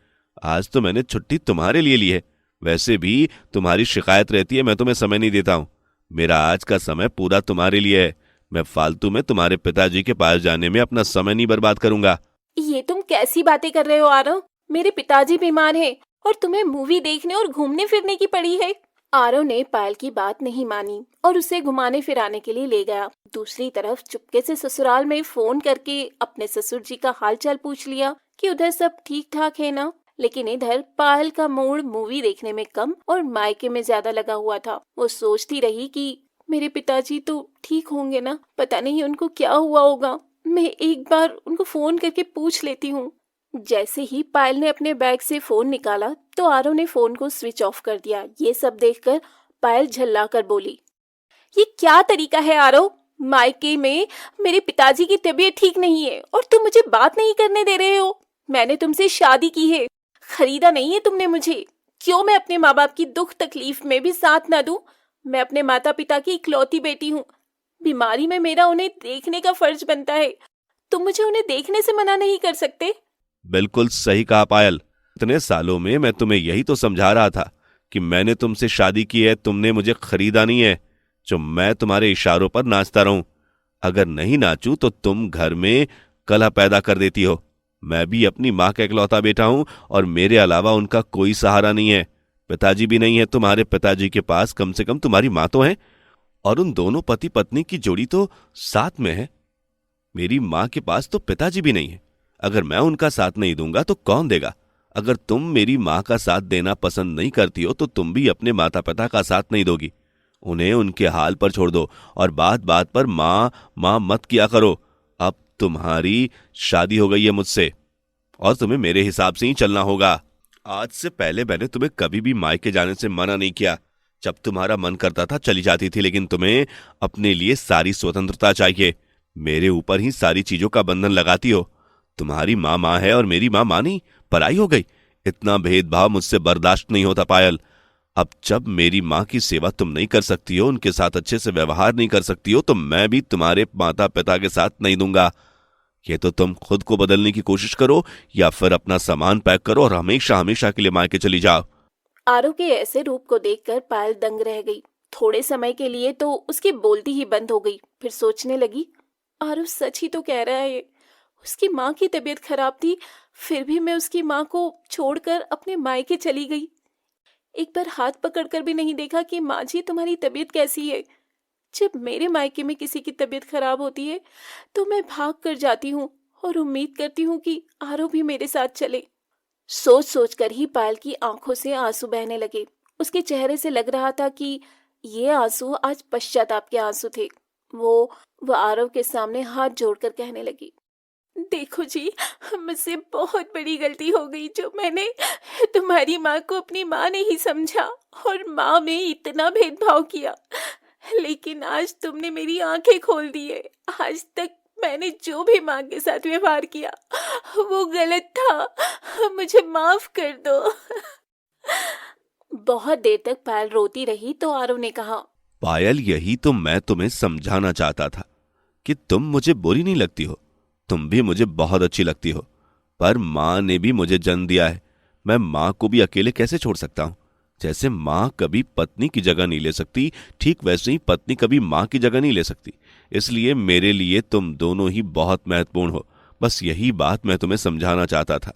आज तो मैंने छुट्टी तुम्हारे लिए ली है, वैसे भी तुम्हारी शिकायत रहती है मैं तुम्हें समय नहीं देता हूँ। मेरा आज का समय पूरा तुम्हारे लिए है। मैं फालतू में तुम्हारे पिताजी के पास जाने में अपना समय नहीं बर्बाद करूंगा। ये तुम कैसी बातें कर रहे हो आरव? मेरे पिताजी बीमार हैं और तुम्हें मूवी देखने और घूमने फिरने की पड़ी है। आरव ने पायल की बात नहीं मानी और उसे घुमाने फिराने के लिए ले गया। दूसरी तरफ चुपके से ससुराल में फोन करके अपने ससुर जी का हालचाल पूछ लिया कि उधर सब ठीक ठाक है ना। लेकिन इधर पायल का मूड मूवी देखने में कम और मायके में ज्यादा लगा हुआ था। वो सोचती रही कि मेरे पिताजी तो ठीक होंगे ना, पता नहीं उनको क्या हुआ होगा, मैं एक बार उनको फोन करके पूछ लेती हूँ। जैसे ही पायल ने अपने बैग से फोन निकाला तो आरव ने फोन को स्विच ऑफ कर दिया। ये सब देखकर पायल झल्ला कर बोली, ये क्या तरीका है आरव? मायके में मेरे पिताजी की तबीयत ठीक नहीं है और तुम मुझे बात नहीं करने दे रहे हो। मैंने तुमसे शादी की है, खरीदा नहीं है तुमने मुझे। क्यों मैं अपने माँ बाप की दुख तकलीफ में भी साथ ना दूं? मैं अपने माता पिता की इकलौती बेटी हूँ। बीमारी में मेरा उन्हें देखने का फर्ज बनता है। तुम मुझे उन्हें देखने से मना नहीं कर सकते। बिल्कुल सही कहा पायल। इतने सालों में मैं तुम्हें यही तो समझा रहा था कि मैंने तुमसे शादी की है, तुमने मुझे खरीदा नहीं है जो मैं तुम्हारे इशारों पर नाचता रहूं। अगर नहीं नाचूं तो तुम घर में कलह पैदा कर देती हो। मैं भी अपनी माँ का इकलौता बेटा हूं और मेरे अलावा उनका कोई सहारा नहीं है। पिताजी भी नहीं है। तुम्हारे पिताजी के पास कम से कम तुम्हारी माँ तो है और उन दोनों पति पत्नी की जोड़ी तो साथ में है। मेरी माँ के पास तो पिताजी भी नहीं है। अगर मैं उनका साथ नहीं दूंगा तो कौन देगा? अगर तुम मेरी माँ का साथ देना पसंद नहीं करती हो तो तुम भी अपने माता पिता का साथ नहीं दोगी। उन्हें उनके हाल पर छोड़ दो और बात बात पर माँ माँ मत किया करो। अब तुम्हारी शादी हो गई है मुझसे और तुम्हें मेरे हिसाब से ही चलना होगा। आज से पहले मैंने तुम्हें कभी भी मायके जाने से मना नहीं किया। जब तुम्हारा मन करता था चली जाती थी, लेकिन तुम्हें अपने लिए सारी स्वतंत्रता चाहिए। मेरे ऊपर ही सारी चीजों का बंधन लगाती हो। तुम्हारी माँ माँ है और मेरी माँ माँ नहीं, पराई हो गई। इतना भेदभाव मुझसे बर्दाश्त नहीं होता पायल। अब जब मेरी माँ की सेवा तुम नहीं कर सकती हो, उनके साथ अच्छे से व्यवहार नहीं कर सकती हो, तो मैं भी तुम्हारे माता पिता के साथ नहीं दूंगा। ये तो तुम खुद को बदलने की कोशिश करो या फिर अपना सामान पैक करो और हमेशा हमेशा के लिए मायके चली जाओ। आरव के ऐसे रूप को देखकर पायल दंग रह गई। थोड़े समय के लिए तो उसकी बोलती ही बंद हो गई। फिर सोचने लगी, आरव सच ही तो कह रहा है। उसकी माँ की तबीयत खराब थी, फिर भी मैं उसकी माँ को छोड़कर अपने मायके चली गई। एक बार हाथ पकड़कर भी नहीं देखा कि माँ जी तुम्हारी तबीयत कैसी है। जब मेरे मायके में किसी की तबीयत खराब होती है तो मैं भाग कर जाती हूँ और उम्मीद करती हूँ कि आरव भी मेरे साथ चले। सोच सोच कर ही पायल की आंखों से आंसू बहने लगे। उसके चेहरे से लग रहा था कि ये आंसू आज पश्चाताप के आंसू थे। वो आरव के सामने हाथ जोड़कर कहने लगी, देखो जी, मुझसे बहुत बड़ी गलती हो गई जो मैंने तुम्हारी माँ को अपनी माँ नहीं समझा और माँ में इतना भेदभाव किया। लेकिन आज तुमने मेरी आंखें खोल दी है। आज तक मैंने जो भी माँ के साथ व्यवहार किया वो गलत था। मुझे माफ कर दो। बहुत देर तक पायल रोती रही तो आरव ने कहा, पायल, यही तो मैं तुम्हें समझाना चाहता था कि तुम मुझे बुरी नहीं लगती हो। तुम भी मुझे बहुत अच्छी लगती हो, पर माँ ने भी मुझे जन्म दिया है। मैं माँ को भी अकेले कैसे छोड़ सकता हूँ? जैसे माँ कभी पत्नी की जगह नहीं ले सकती, ठीक वैसे ही पत्नी कभी माँ की जगह नहीं ले सकती। इसलिए मेरे लिए तुम दोनों ही बहुत महत्वपूर्ण हो। बस यही बात मैं तुम्हें समझाना चाहता था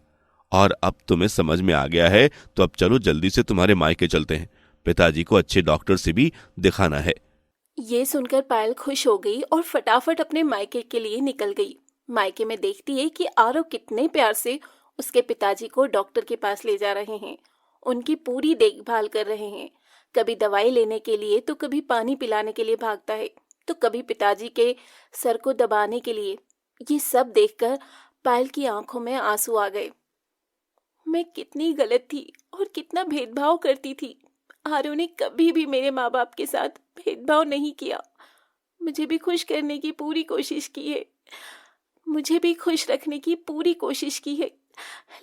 और अब तुम्हें समझ में आ गया है, तो अब चलो जल्दी से तुम्हारे मायके चलते हैं। पिताजी को अच्छे डॉक्टर से भी दिखाना है। ये सुनकर पायल खुश हो गई और फटाफट अपने मायके के लिए निकल गई। मायके में देखती है कि आरव कितने प्यार से उसके पिताजी को डॉक्टर के पास ले जा रहे हैं, उनकी पूरी देखभाल कर रहे हैं। कभी दवाई लेने के लिए तो कभी पानी पिलाने के लिए भागता है, तो कभी पिताजी के सर को दबाने के लिए। ये सब देखकर पायल की आंखों में आंसू आ गए। मैं कितनी गलत थी और कितना भेदभाव करती थी। आरव ने कभी भी मेरे माँ बाप के साथ भेदभाव नहीं किया। मुझे भी खुश करने की पूरी कोशिश की है, मुझे भी खुश रखने की पूरी कोशिश की है,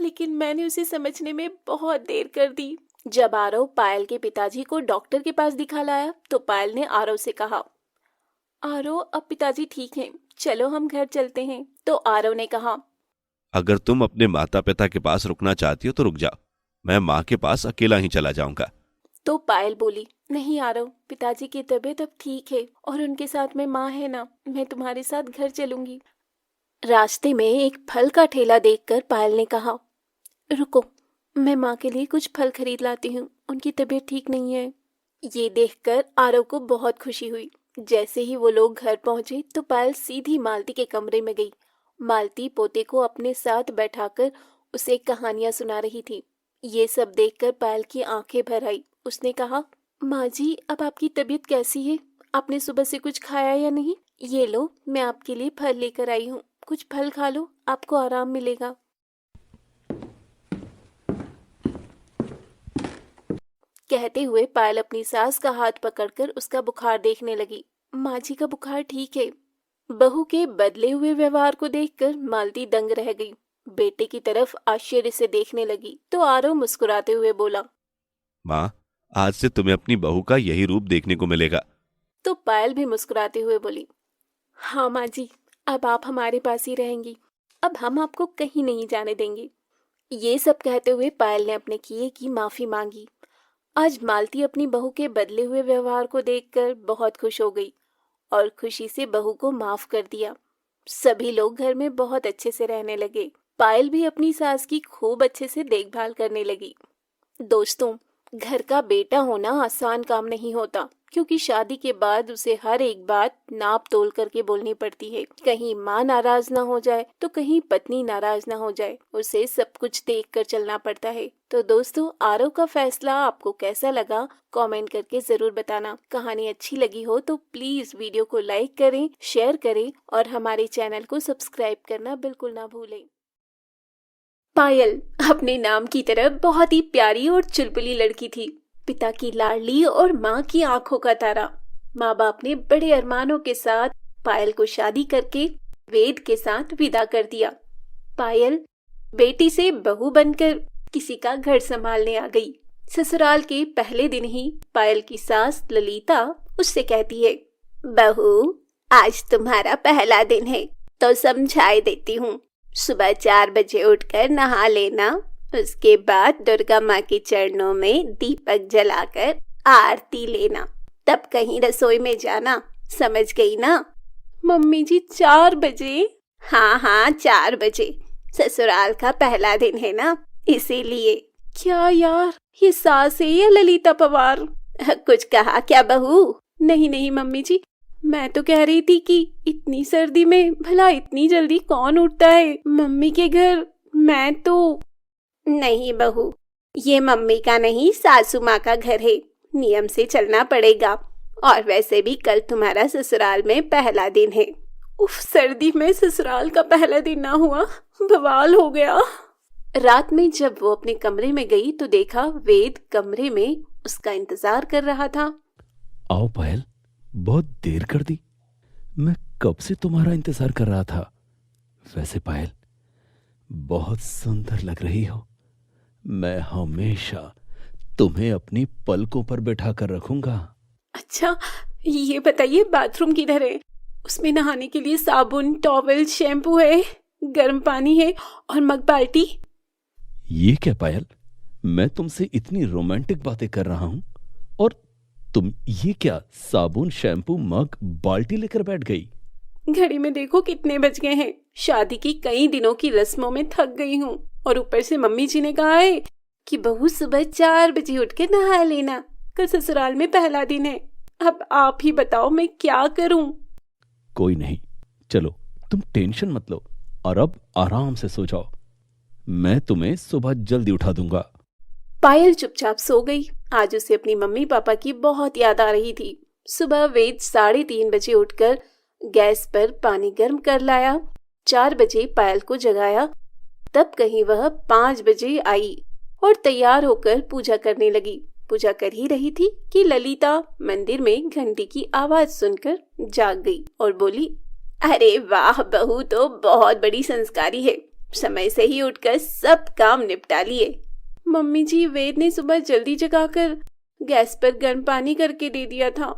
लेकिन मैंने उसे समझने में बहुत देर कर दी। जब आरव पायल के पिताजी को डॉक्टर के पास दिखा लाया तो पायल ने आरव से कहा, आरव अब पिताजी ठीक हैं, चलो हम घर चलते हैं। तो आरव ने कहा, अगर तुम अपने माता पिता के पास रुकना चाहती हो तो रुक जाओ, मैं माँ के पास अकेला ही चला जाऊंगा। तो पायल बोली, नहीं आरव, पिताजी की तबीयत अब ठीक है और उनके साथ में माँ है ना, मैं तुम्हारे साथ घर चलूंगी। रास्ते में एक फल का ठेला देखकर पायल ने कहा, रुको, मैं माँ के लिए कुछ फल खरीद लाती हूँ, उनकी तबीयत ठीक नहीं है। ये देखकर आरव को बहुत खुशी हुई। जैसे ही वो लोग घर पहुंचे तो पायल सीधी मालती के कमरे में गई। मालती पोते को अपने साथ बैठाकर उसे कहानियां सुना रही थी। ये सब देखकर पायल की आंखें भर आई। उसने कहा, माँ जी, अब आपकी तबीयत कैसी है? आपने सुबह से कुछ खाया या नहीं? ये लो, मैं आपके लिए फल लेकर आई हूँ, कुछ फल खा लो, आपको आराम मिलेगा। कहते हुए पायल अपनी सास का हाथ पकड़कर उसका बुखार देखने लगी। माँ जी का बुखार ठीक है। बहू के बदले हुए व्यवहार को देखकर मालती दंग रह गई। बेटे की तरफ आश्चर्य से देखने लगी तो आरव मुस्कुराते हुए बोला, माँ, आज से तुम्हें अपनी बहू का यही रूप देखने को मिलेगा। तो पायल भी मुस्कुराते हुए बोली, हाँ माँ जी, अब आप हमारे पास ही रहेंगी, अब हम आपको कहीं नहीं जाने देंगे। ये सब कहते हुए पायल ने अपने किए की माफी मांगी। आज मालती अपनी बहू के बदले हुए व्यवहार को देखकर बहुत खुश हो गई और खुशी से बहू को माफ कर दिया। सभी लोग घर में बहुत अच्छे से रहने लगे। पायल भी अपनी सास की खूब अच्छे से देखभाल करने लगी। दोस्तों, घर का बेटा होना आसान काम नहीं होता, क्योंकि शादी के बाद उसे हर एक बात नाप तोल करके बोलनी पड़ती है। कहीं माँ नाराज ना हो जाए तो कहीं पत्नी नाराज ना हो जाए, उसे सब कुछ देख कर चलना पड़ता है। तो दोस्तों, आरव का फैसला आपको कैसा लगा कमेंट करके जरूर बताना। कहानी अच्छी लगी हो तो प्लीज वीडियो को लाइक करें, शेयर करें और हमारे चैनल को सब्सक्राइब करना बिल्कुल ना भूलें। पायल अपने नाम की तरह बहुत ही प्यारी और चुलबुली लड़की थी। पिता की लाडली और माँ की आंखों का तारा। माँ बाप ने बड़े अरमानों के साथ पायल को शादी करके वेद के साथ विदा कर दिया। पायल बेटी से बहू बनकर किसी का घर संभालने आ गई। ससुराल के पहले दिन ही पायल की सास ललिता उससे कहती है, बहू, आज तुम्हारा पहला दिन है तो समझाई देती हूँ। सुबह 4 बजे उठकर नहा लेना, उसके बाद दुर्गा माँ के चरणों में दीपक जलाकर आरती लेना, तब कहीं रसोई में जाना, समझ गई ना? मम्मी जी 4 बजे? हाँ 4 बजे, ससुराल का पहला दिन है ना, इसीलिए। क्या यार, ये सास है या ललिता पवार? कुछ कहा क्या बहू? नहीं मम्मी जी, मैं तो कह रही थी कि इतनी सर्दी में भला इतनी जल्दी कौन उठता है मम्मी के घर? मैं तो नहीं बहू, ये मम्मी का नहीं सासू माँ का घर है, नियम से चलना पड़ेगा। और वैसे भी कल तुम्हारा ससुराल में पहला दिन है। उफ, सर्दी में ससुराल का पहला दिन ना हुआ, बवाल हो गया। रात में जब वो अपने कमरे में गई तो देखा वेद कमरे में उसका इंतजार कर रहा था। आओ पायल, बहुत देर कर दी, मैं कब से तुम्हारा इंतजार कर रहा था। वैसे पायल, बहुत सुंदर लग रही हो। मैं हमेशा तुम्हें अपनी पलकों पर बैठा कर रखूंगा। अच्छा, ये बताइए बाथरूम किधर है? उसमें नहाने के लिए साबुन, टॉवेल, शैम्पू है, गर्म पानी है और मग बाल्टी। ये क्या पायल, मैं तुमसे इतनी रोमांटिक बातें कर रहा हूं और तुम ये क्या साबुन, शैम्पू, मग, बाल्टी लेकर बैठ गई? घड़ी में देखो कितने बज गए हैं। शादी की कई दिनों की रस्मों में थक गई हूँ और ऊपर से मम्मी जी ने कहा है कि बहू सुबह 4 बजे उठ के नहा लेना, कल ससुराल में पहला दिन है। अब आप ही बताओ मैं क्या करूं? कोई नहीं, चलो तुम टेंशन मत लो और अब आराम से सो जाओ। मैं तुम्हें सुबह जल्दी उठा दूंगा। पायल चुपचाप सो गई। आज उसे अपनी मम्मी पापा की बहुत याद आ रही थी। सुबह वेद 3:30 बजे उठकर गैस पर पानी गर्म कर लाया। 4 बजे पायल को जगाया, तब कहीं वह 5 बजे आई और तैयार होकर पूजा करने लगी। पूजा कर ही रही थी कि ललिता मंदिर में घंटी की आवाज सुनकर जाग गई और बोली, अरे वाह, बहू तो बहुत बड़ी संस्कारी है, समय से ही उठकर सब काम निपटा लिए। मम्मी जी, वेद ने सुबह जल्दी जगाकर गैस पर गर्म पानी करके दे दिया था।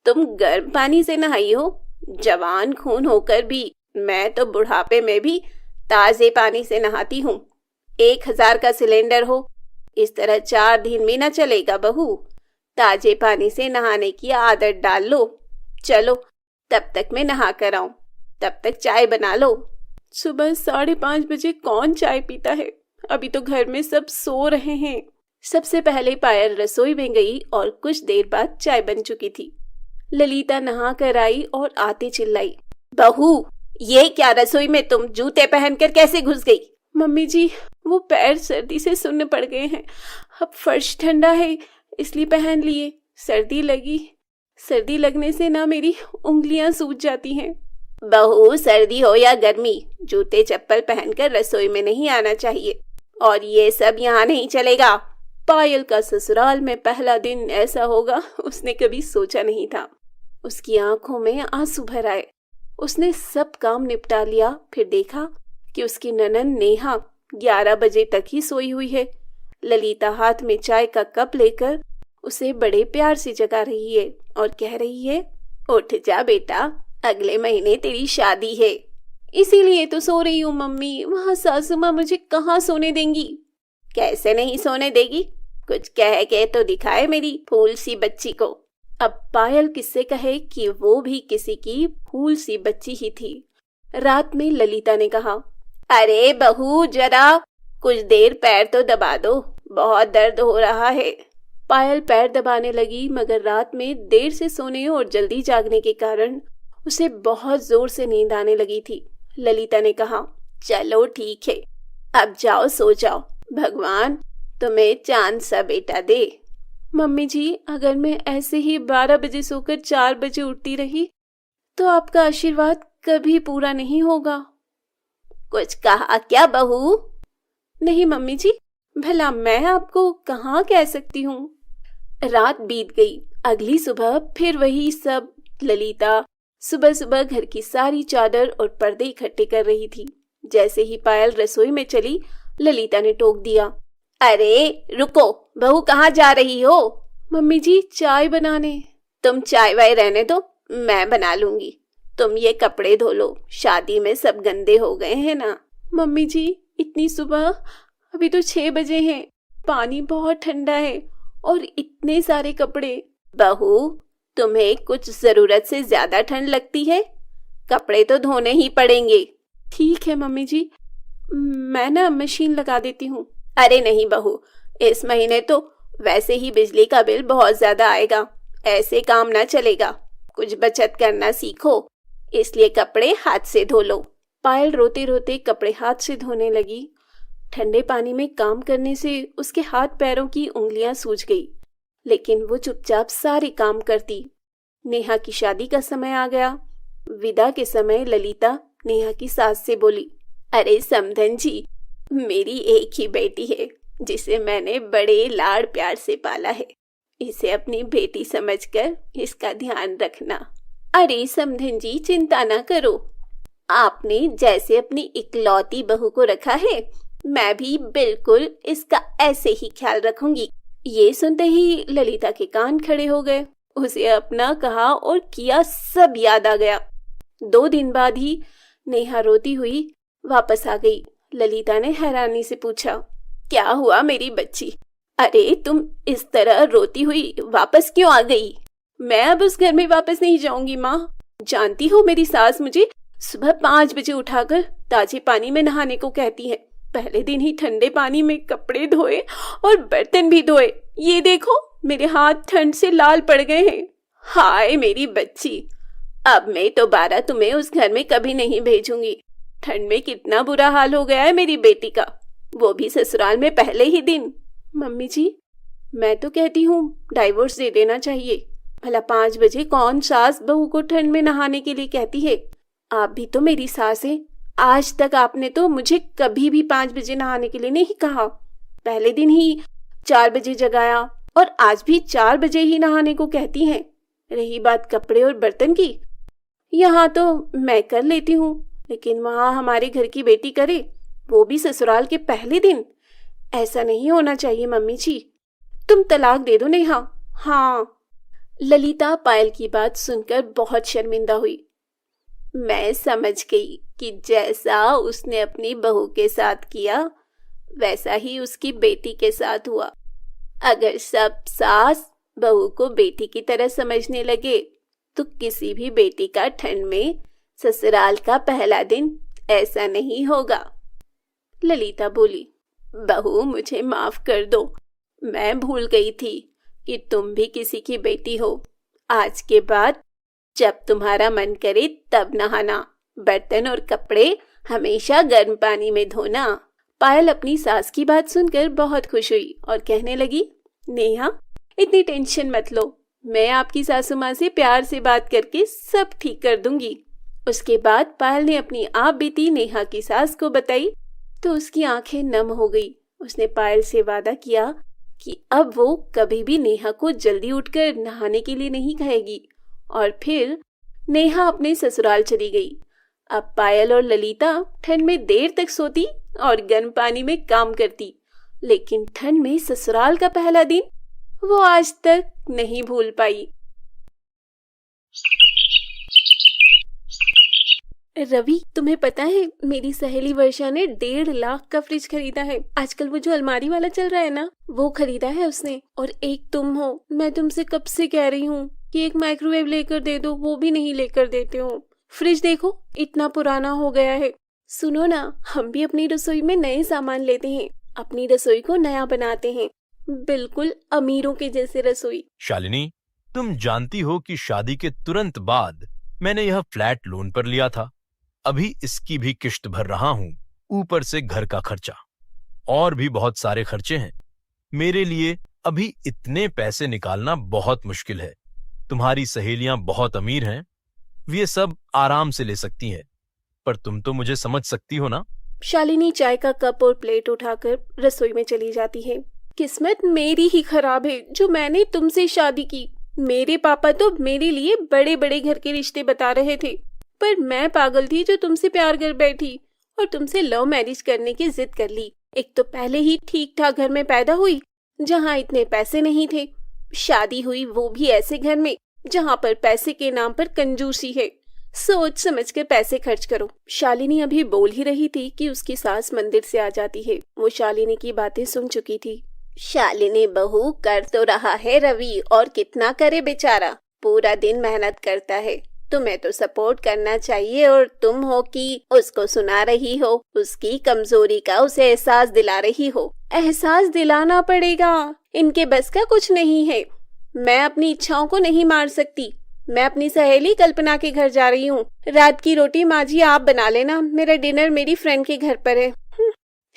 तुम गर्म पानी से नहाई हो? जवान खून होकर भी मैं तो बुढ़ापे में भी ताजे पानी से नहाती हूँ। 1000 का सिलेंडर हो, इस तरह 4 दिन भी ना चलेगा बहू। ताजे पानी से नहाने की आदत डाल लो। चलो, तब तक मैं नहा कर आऊं, तब तक चाय बना लो। सुबह 5:30 बजे कौन चाय पीता है? अभी तो घर में सब सो रहे हैं। सबसे पहले पायल रसोई में गई और कुछ देर बाद चाय बन चुकी थी। ललिता नहा कर आई और आते चिल्लाई, बहू ये क्या, रसोई में तुम जूते पहनकर कैसे घुस गई? मम्मी जी, वो पैर सर्दी से सुन्न पड़ गए हैं। अब फर्श ठंडा है इसलिए पहन लिए। सर्दी लगने से ना मेरी उंगलियां सूज जाती हैं। बहू, सर्दी हो या गर्मी, जूते चप्पल पहनकर रसोई में नहीं आना चाहिए, और ये सब यहाँ नहीं चलेगा। पायल का ससुराल में पहला दिन ऐसा होगा उसने कभी सोचा नहीं था। उसकी आंखों में आंसू भर आए। उसने सब काम निपटा लिया, फिर देखा कि उसकी ननद नेहा 11 बजे तक ही सोई हुई है। ललिता हाथ में चाय का कप लेकर उसे बड़े प्यार से जगा रही है और कह रही है, उठ जा बेटा, अगले महीने तेरी शादी है। इसीलिए तो सो रही हूँ मम्मी, वहाँ सासू माँ मुझे कहाँ सोने देंगी? कैसे नहीं सोने देगी? कुछ कह के तो दिखाए मेरी फूल सी बच्ची को। अब पायल किससे कहे कि वो भी किसी की फूल सी बच्ची ही थी। रात में ललिता ने कहा, अरे बहू जरा कुछ देर पैर तो दबा दो, बहुत दर्द हो रहा है। पायल पैर दबाने लगी, मगर रात में देर से सोने और जल्दी जागने के कारण उसे बहुत जोर से नींद आने लगी थी। ललिता ने कहा, चलो ठीक है, अब जाओ सो जाओ, भगवान तुम्हें चांद सा बेटा दे। मम्मी जी, अगर मैं ऐसे ही 12 बजे सोकर 4 बजे उठती रही तो आपका आशीर्वाद कभी पूरा नहीं होगा। कुछ कहा क्या बहू? नहीं मम्मी जी, भला मैं आपको कहाँ कह सकती हूँ। रात बीत गई। अगली सुबह फिर वही सब। ललिता सुबह सुबह घर की सारी चादर और पर्दे इकट्ठे कर रही थी। जैसे ही पायल रसोई में चली, ललिता ने टोक दिया, अरे रुको, बहू कहाँ जा रही हो? मम्मी जी, चाय बनाने। तुम चाय वाय रहने दो, मैं बना लूंगी। तुम ये कपड़े धो लो, शादी में सब गंदे हो गए हैं ना। मम्मी जी, इतनी सुबह, अभी तो 6 बजे हैं, पानी बहुत ठंडा है और इतने सारे कपड़े। बहू, तुम्हें कुछ जरूरत से ज्यादा ठंड लगती है, कपड़े तो धोने ही पड़ेंगे। ठीक है मम्मी जी, मैं ना मशीन लगा देती हूँ। अरे नहीं बहू, इस महीने तो वैसे ही बिजली का बिल बहुत ज्यादा आएगा, ऐसे काम ना चलेगा। कुछ बचत करना सीखो, इसलिए कपड़े हाथ से धो लो। पायल रोते रोते कपड़े हाथ से धोने लगी। ठंडे पानी में काम करने से उसके हाथ पैरों की उंगलियां सूज गई, लेकिन वो चुपचाप सारे काम करती। नेहा की शादी का समय आ गया। विदा के समय ललिता नेहा की सास से बोली, अरे समधन जी, मेरी एक ही बेटी है जिसे मैंने बड़े लाड़ प्यार से पाला है, इसे अपनी बेटी समझकर इसका ध्यान रखना। अरे समधन जी, चिंता ना करो, आपने जैसे अपनी इकलौती बहू को रखा है, मैं भी बिल्कुल इसका ऐसे ही ख्याल रखूंगी। ये सुनते ही ललिता के कान खड़े हो गए। उसे अपना कहा और किया सब याद आ गया। 2 दिन बाद ही नेहा रोती हुई वापस आ गई। ललिता ने हैरानी से पूछा, क्या हुआ मेरी बच्ची? अरे तुम इस तरह रोती हुई वापस क्यों आ गई? मैं अब उस घर में वापस नहीं जाऊंगी माँ। जानती हो मेरी सास मुझे सुबह 5 बजे उठाकर ताजे पानी में नहाने को कहती है। पहले दिन ही ठंडे पानी में कपड़े धोए और बर्तन भी धोए। ये देखो मेरे हाथ ठंड से लाल पड़ गए हैं। हाय मेरी बच्ची, अब मैं दोबारा तुम्हें उस घर में कभी नहीं भेजूंगी। ठंड में कितना बुरा हाल हो गया है मेरी बेटी का, वो भी ससुराल में पहले ही दिन। मम्मी जी, मैं तो कहती हूँ डाइवोर्स दे देना चाहिए। भला 5 बजे कौन सास बहू को ठंड में नहाने के लिए कहती है? आप भी तो मेरी सास हैं। आज तक आपने तो मुझे कभी भी 5 बजे नहाने के लिए नहीं कहा। पहले दिन ही 4 बजे जगाया और आज भी 4 बजे ही नहाने को कहती हैं। रही बात कपड़े और बर्तन की, यहाँ तो मैं कर लेती हूँ, लेकिन वहाँ हमारे घर की बेटी करे, वो भी ससुराल के पहले दिन। ऐसा नहीं होना चाहिए मम्मी जी, तुम तलाक दे दो नेहा। हाँ। ललिता पायल की बात सुनकर बहुत शर्मिंदा हुई। मैं समझ गई कि जैसा उसने अपनी बहू के साथ किया वैसा ही उसकी बेटी के साथ हुआ। अगर सब सास बहू को बेटी की तरह समझने लगे तो किसी भी बेटी का ठंड में ससुराल का पहला दिन ऐसा नहीं होगा। ललिता बोली, बहू मुझे माफ कर दो, मैं भूल गई थी कि तुम भी किसी की बेटी हो। आज के बाद जब तुम्हारा मन करे तब नहाना, बर्तन और कपड़े हमेशा गर्म पानी में धोना। पायल अपनी सास की बात सुनकर बहुत खुश हुई और कहने लगी, नेहा इतनी टेंशन मत लो, मैं आपकी सासू माँ से प्यार से बात करके सब ठीक कर दूंगी। उसके बाद पायल ने अपनी आप बीती नेहा की सास को बताई तो उसकी आंखें नम हो गई। उसने पायल से वादा किया कि अब वो कभी भी नेहा को जल्दी उठकर नहाने के लिए नहीं कहेगी। और फिर नेहा अपने ससुराल चली गई। अब पायल और ललिता ठंड में देर तक सोती और गर्म पानी में काम करती, लेकिन ठंड में ससुराल का पहला दिन वो आज तक नहीं भूल पाई। रवि, तुम्हें पता है मेरी सहेली वर्षा ने 1.5 लाख का फ्रिज खरीदा है। आजकल वो जो अलमारी वाला चल रहा है ना, वो खरीदा है उसने। और एक तुम हो, मैं तुमसे कब से कह रही हूँ कि एक माइक्रोवेव लेकर दे दो, वो भी नहीं लेकर देते हो। फ्रिज देखो इतना पुराना हो गया है। सुनो ना, हम भी अपनी रसोई में नए सामान लेते हैं, अपनी रसोई को नया बनाते हैं, बिल्कुल अमीरों के जैसे रसोई। शालिनी, तुम जानती हो कि शादी के तुरंत बाद मैंने यह फ्लैट लोन पर लिया था। अभी इसकी भी किश्त भर रहा हूँ, ऊपर से घर का खर्चा और भी बहुत सारे खर्चे हैं। मेरे लिए अभी इतने पैसे निकालना बहुत मुश्किल है। तुम्हारी सहेलियां बहुत अमीर हैं, वे सब आराम से ले सकती हैं, पर तुम तो मुझे समझ सकती हो ना। शालिनी चाय का कप और प्लेट उठाकर रसोई में चली जाती है। किस्मत मेरी ही खराब है जो मैंने तुमसे शादी की। मेरे पापा तो मेरे लिए बड़े बड़े घर के रिश्ते बता रहे थे, पर मैं पागल थी जो तुमसे प्यार कर बैठी और तुमसे लव मैरिज करने की जिद कर ली। एक तो पहले ही ठीक ठाक घर में पैदा हुई जहाँ इतने पैसे नहीं थे, शादी हुई वो भी ऐसे घर में जहाँ पर पैसे के नाम पर कंजूसी है। सोच समझ कर पैसे खर्च करो। शालिनी अभी बोल ही रही थी कि उसकी सास मंदिर से आ जाती है। वो शालिनी की बातें सुन चुकी थी। शालिनी बहू कर तो रहा है रवि, और कितना करे बेचारा, पूरा दिन मेहनत करता है। तुम्हें तो सपोर्ट करना चाहिए और तुम हो कि उसको सुना रही हो, उसकी कमजोरी का उसे एहसास दिला रही हो। एहसास दिलाना पड़ेगा, इनके बस का कुछ नहीं है। मैं अपनी इच्छाओं को नहीं मार सकती। मैं अपनी सहेली कल्पना के घर जा रही हूँ। रात की रोटी माँ जी आप बना लेना, मेरा डिनर मेरी फ्रेंड के घर पर है।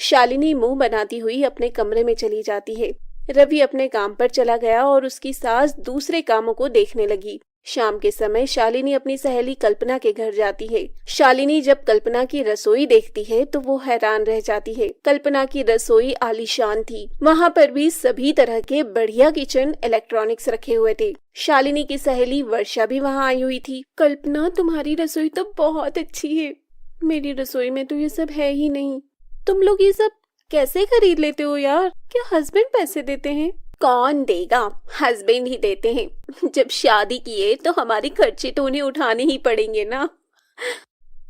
शालिनी मुंह बनाती हुई अपने कमरे में चली जाती है। रवि अपने काम पर चला गया और उसकी सास दूसरे कामों को देखने लगी। शाम के समय शालिनी अपनी सहेली कल्पना के घर जाती है। शालिनी जब कल्पना की रसोई देखती है तो वो हैरान रह जाती है। कल्पना की रसोई आलीशान थी। वहाँ पर भी सभी तरह के बढ़िया किचन इलेक्ट्रॉनिक्स रखे हुए थे। शालिनी की सहेली वर्षा भी वहाँ आई हुई थी। कल्पना, तुम्हारी रसोई तो बहुत अच्छी है, मेरी रसोई में तो ये सब है ही नहीं। तुम लोग ये सब कैसे खरीद लेते हो यार? क्या हस्बैंड पैसे देते हैं? कौन देगा, हस्बैंड ही देते हैं। जब शादी किए तो हमारे खर्चे तो उन्हें उठाने ही पड़ेंगे ना।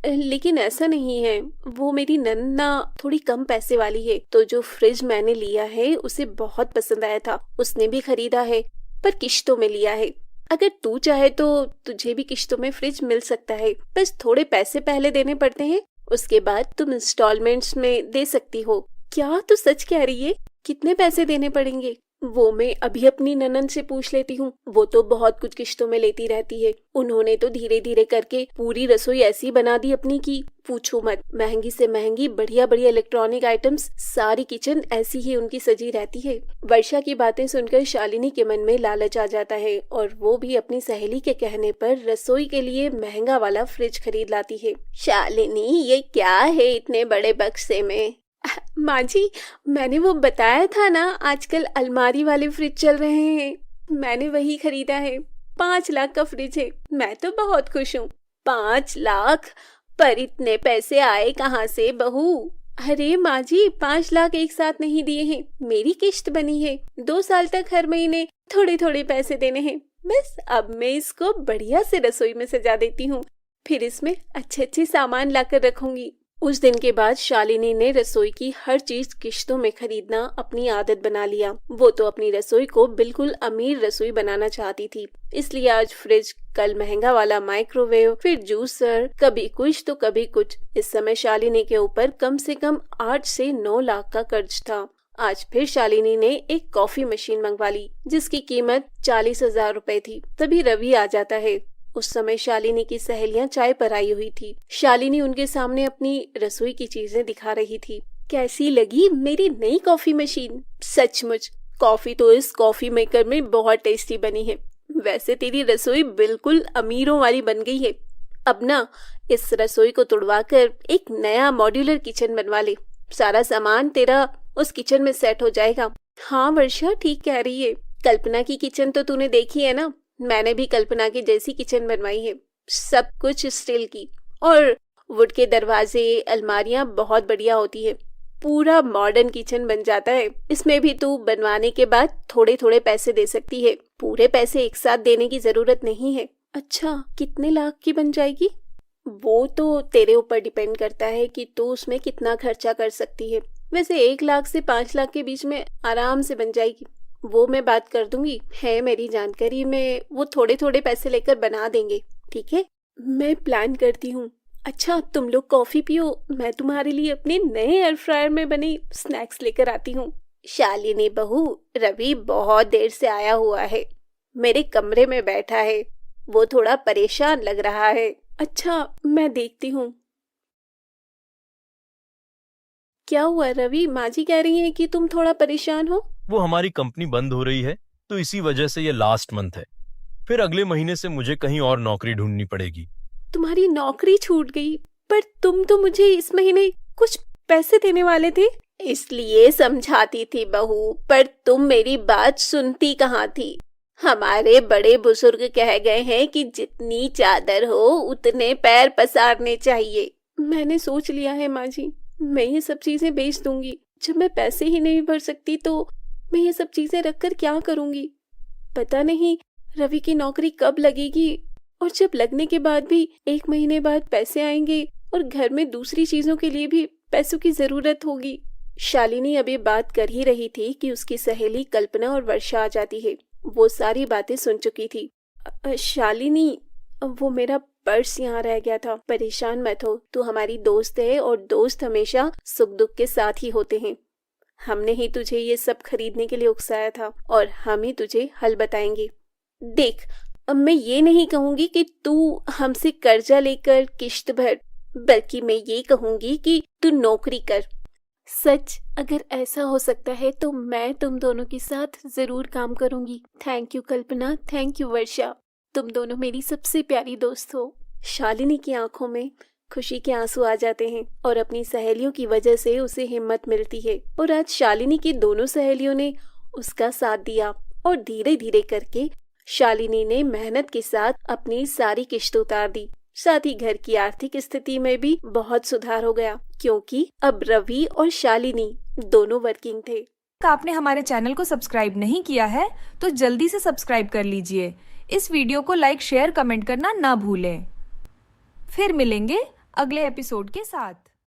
लेकिन ऐसा नहीं है, वो मेरी नन्ना थोड़ी कम पैसे वाली है, तो जो फ्रिज मैंने लिया है उसे बहुत पसंद आया था, उसने भी खरीदा है, पर किश्तों में लिया है। अगर तू चाहे तो तुझे भी किश्तों में फ्रिज मिल सकता है, बस थोड़े पैसे पहले देने पड़ते हैं, उसके बाद तुम इंस्टॉलमेंट्स में दे सकती हो। क्या तू सच कह रही है? कितने पैसे देने पड़ेंगे? वो मैं अभी अपनी ननन से पूछ लेती हूँ, वो तो बहुत कुछ किश्तों में लेती रहती है। उन्होंने तो धीरे धीरे करके पूरी रसोई ऐसी बना दी अपनी की पूछो मत। महंगी से महंगी बढ़िया बढ़िया इलेक्ट्रॉनिक आइटम्स, सारी किचन ऐसी ही उनकी सजी रहती है। वर्षा की बातें सुनकर शालिनी के मन में लालच आ जाता है और वो भी अपनी सहेली के कहने पर रसोई के लिए महंगा वाला फ्रिज खरीद लाती है। शालिनी, ये क्या है इतने बड़े बक्से में? माँ जी, मैंने वो बताया था ना, आजकल अलमारी वाले फ्रिज चल रहे हैं, मैंने वही खरीदा है। 5 लाख का फ्रिज है। मैं तो बहुत खुश हूँ। 5 लाख? पर इतने पैसे आए कहाँ से बहू? अरे माँ जी, 5 लाख एक साथ नहीं दिए हैं, मेरी किश्त बनी है। 2 साल तक हर महीने थोड़े थोड़े पैसे देने हैं। बस अब मैं इसको बढ़िया से रसोई में सजा देती हूँ, फिर इसमें अच्छे अच्छे सामान लाकर रखूंगी। उस दिन के बाद शालिनी ने रसोई की हर चीज किश्तों में खरीदना अपनी आदत बना लिया। वो तो अपनी रसोई को बिल्कुल अमीर रसोई बनाना चाहती थी, इसलिए आज फ्रिज, कल महंगा वाला माइक्रोवेव, फिर जूसर, कभी कुछ तो कभी कुछ। इस समय शालिनी के ऊपर कम से कम 8 से 9 लाख का कर्ज था। आज फिर शालिनी ने एक कॉफी मशीन मंगवा ली जिसकी कीमत 40,000 रुपए थी। तभी रवि आ जाता है। उस समय शालिनी की सहेलियां चाय पर आई हुई थी। शालिनी उनके सामने अपनी रसोई की चीजें दिखा रही थी। कैसी लगी मेरी नई कॉफी मशीन? सचमुच कॉफी तो इस कॉफी मेकर में बहुत टेस्टी बनी है। वैसे तेरी रसोई बिल्कुल अमीरों वाली बन गई है। अब ना इस रसोई को तुड़वा कर एक नया मॉड्यूलर किचन बनवा ले। सारा सामान तेरा उस किचन में सेट हो जाएगा। हाँ वर्षा ठीक कह रही है। कल्पना की किचन तो तूने देखी है ना? मैंने भी कल्पना की जैसी किचन बनवाई है। सब कुछ स्टील की और वुड के दरवाजे, अलमारियां बहुत बढ़िया होती है। पूरा मॉडर्न किचन बन जाता है। इसमें भी तू बनवाने के बाद थोड़े थोड़े पैसे दे सकती है। पूरे पैसे एक साथ देने की जरूरत नहीं है। अच्छा, कितने लाख की बन जाएगी? वो तो तेरे ऊपर डिपेंड करता है कि तू उसमें कितना खर्चा कर सकती है। वैसे 1 लाख से 5 लाख के बीच में आराम से बन जाएगी। वो मैं बात कर दूंगी। है मेरी जानकारी में वो थोड़े थोड़े पैसे लेकर बना देंगे। ठीक है, मैं प्लान करती हूँ। अच्छा, तुम लोग कॉफी पियो, मैं तुम्हारे लिए अपने नए एयर फ्रायर में बने स्नैक्स लेकर आती हूँ। शालिनी बहू, रवि बहुत देर से आया हुआ है, मेरे कमरे में बैठा है। वो थोड़ा परेशान लग रहा है। अच्छा, मैं देखती हूँ। क्या हुआ रवि? माँ जी कह रही हैं कि तुम थोड़ा परेशान हो। वो हमारी कंपनी बंद हो रही है तो इसी वजह से ये लास्ट मंथ है। फिर अगले महीने से मुझे कहीं और नौकरी ढूंढनी पड़ेगी। तुम्हारी नौकरी छूट गई? पर तुम तो मुझे इस महीने कुछ पैसे देने वाले थे। इसलिए समझाती थी बहू, पर तुम मेरी बात सुनती कहाँ थी। हमारे बड़े बुजुर्ग कह गए हैं कि जितनी चादर हो उतने पैर पसारने चाहिए। मैंने सोच लिया है माँ जी, मैं ये सब चीजें बेच दूंगी। जब मैं पैसे ही नहीं भर सकती तो मैं ये सब चीजें रखकर क्या करूंगी? पता नहीं रवि की नौकरी कब लगेगी, और जब लगने के बाद भी 1 महीने बाद पैसे आएंगे और घर में दूसरी चीजों के लिए भी पैसों की जरूरत होगी। शालिनी अभी बात कर ही रही थी कि उसकी सहेली कल्पना और वर्षा आ जाती है। वो सारी बातें सुन चुकी थी। शालिनी, वो मेरा पर्स यहाँ रह गया था। परेशान मत हो, तू हमारी दोस्त है और दोस्त हमेशा सुख दुख के साथ ही होते हैं। हमने ही तुझे ये सब खरीदने के लिए उकसाया था और हम ही तुझे हल बताएंगे। देख, अब मैं ये नहीं कहूंगी कि तू हमसे कर्जा लेकर किश्त भर, बल्कि मैं ये कहूंगी कि तू नौकरी कर। सच, अगर ऐसा हो सकता है तो मैं तुम दोनों के साथ जरूर काम करूंगी। Thank you Kalpana, thank you Varsha, तुम दोनों मेरी सबसे प्यारी दोस्त हो। शालिनी की आंखों में खुशी के आंसू आ जाते हैं और अपनी सहेलियों की वजह से उसे हिम्मत मिलती है। और आज शालिनी की दोनों सहेलियों ने उसका साथ दिया और धीरे धीरे करके शालिनी ने मेहनत के साथ अपनी सारी किश्त उतार दी। साथ ही घर की आर्थिक स्थिति में भी बहुत सुधार हो गया, क्योंकि अब रवि और शालिनी दोनों वर्किंग थे। आपने हमारे चैनल को सब्सक्राइब नहीं किया है तो जल्दी से सब्सक्राइब कर लीजिए। इस वीडियो को लाइक, शेयर, कमेंट करना ना भूलें। फिर मिलेंगे अगले एपिसोड के साथ।